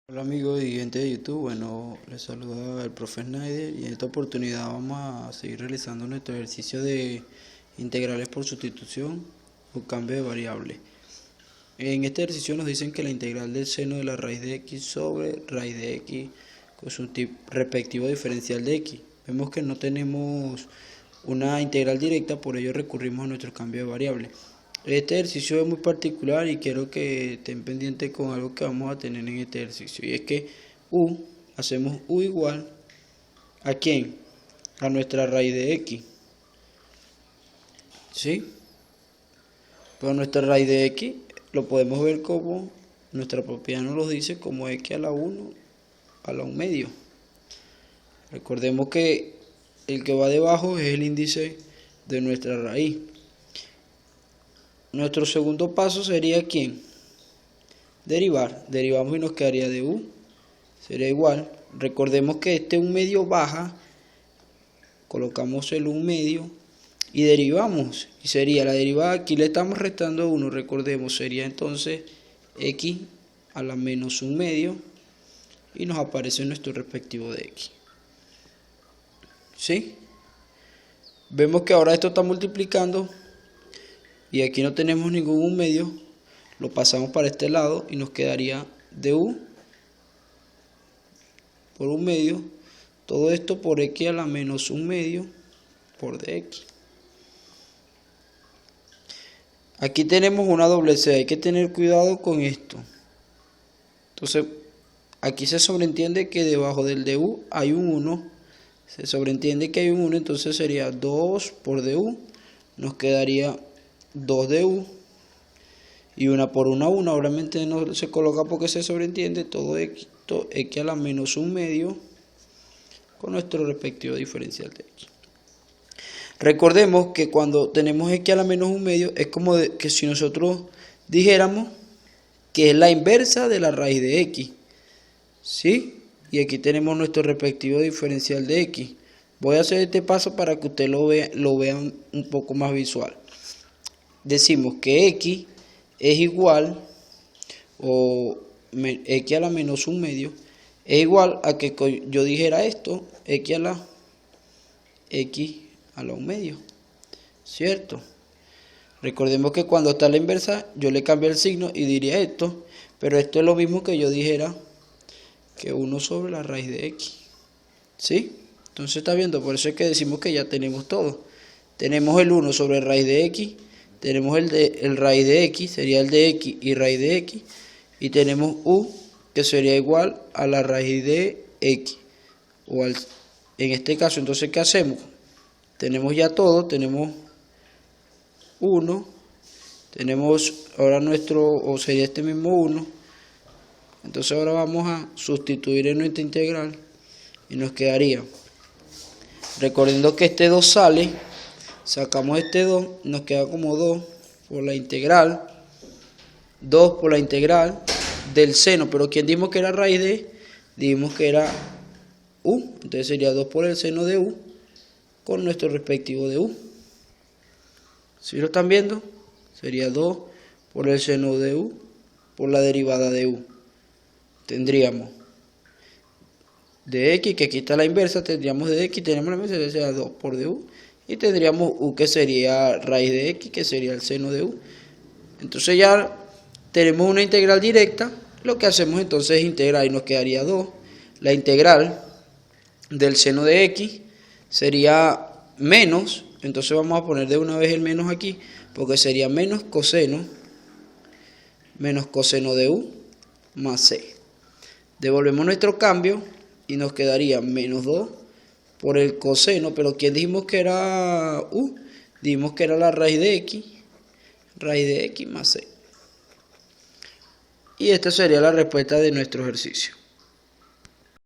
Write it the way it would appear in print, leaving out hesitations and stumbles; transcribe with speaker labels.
Speaker 1: Hola amigos y gente de YouTube, bueno, les saluda el profe Snyder y en esta oportunidad vamos a seguir realizando nuestro ejercicio de integrales por sustitución o cambio de variable. En este ejercicio nos dicen que la integral del seno de la raíz de x sobre raíz de x con su respectivo diferencial de x. Vemos que no tenemos una integral directa, por ello recurrimos a nuestro cambio de variable. Este ejercicio es muy particular y quiero que estén pendientes con algo que vamos a tener en este ejercicio, y es que hacemos u igual ¿a quién? A nuestra raíz de x, ¿sí? Pero nuestra raíz de x lo podemos ver como, nuestra propiedad nos lo dice, como x a la 1 a la 1 medio. Recordemos que el que va debajo es el índice de nuestra raíz. Nuestro segundo paso sería ¿quién? Derivar. Derivamos y nos quedaría de u. Sería igual. Recordemos que este 1 medio baja. Colocamos el 1 medio. Y derivamos. Y sería la derivada. Aquí le estamos restando 1. Recordemos. Sería entonces x a la menos 1 medio. Y nos aparece nuestro respectivo de x. ¿Sí? Vemos que ahora esto está multiplicando. Y aquí no tenemos ningún 1 medio. Lo pasamos para este lado y nos quedaría de u por 1 medio. Todo esto por x a la menos 1 medio por dx. Aquí tenemos una doble C. Hay que tener cuidado con esto. Entonces, aquí se sobreentiende que debajo del du hay un 1. Se sobreentiende que hay un 1. Entonces sería 2 por du. Nos quedaría 2 du. Y una por una, obviamente no se coloca porque se sobreentiende todo esto, x a la menos 1 medio con nuestro respectivo diferencial de x. Recordemos que cuando tenemos x a la menos 1 medio es como que si nosotros dijéramos que es la inversa de la raíz de x, ¿sí? Y aquí tenemos nuestro respectivo diferencial de x. Voy a hacer este paso para que ustedes lo vean un poco más visual. Decimos que x es igual, o x a la menos 1 medio, es igual a que yo dijera esto, x a la 1 medio, ¿cierto? Recordemos que cuando está la inversa, yo le cambio el signo y diría esto, pero esto es lo mismo que yo dijera que 1 sobre la raíz de x, ¿sí? Entonces está viendo, por eso es que decimos que ya tenemos todo. Tenemos el 1 sobre raíz de x, tenemos el raíz de x, sería el de x y raíz de x, y tenemos u, que sería igual a la raíz de x, en este caso. Entonces, ¿qué hacemos? Tenemos ya todo, tenemos 1, tenemos ahora o sería este mismo 1, entonces ahora vamos a sustituir en nuestra integral, y nos quedaría, recordando que este 2 sale, sacamos este 2, nos queda como 2 por la integral, 2 por la integral del seno, pero ¿quién dijimos que era raíz de? Dijimos que era u, entonces sería 2 por el seno de u con nuestro respectivo de u. ¿Sí lo están viendo? Sería 2 por el seno de u por la derivada de u. Tendríamos de x, que aquí está la inversa, tendríamos de x, tenemos la inversa, sería 2 por du, y tendríamos u, que sería raíz de x, que sería el seno de u. Entonces ya tenemos una integral directa. Lo que hacemos entonces es integrar y nos quedaría 2. La integral del seno de x sería menos, entonces vamos a poner de una vez el menos aquí, porque sería menos coseno de u más c. Devolvemos nuestro cambio y nos quedaría menos 2 por el coseno, pero ¿quién dijimos que era u? Dijimos que era la raíz de x más c. Y esta sería la respuesta de nuestro ejercicio.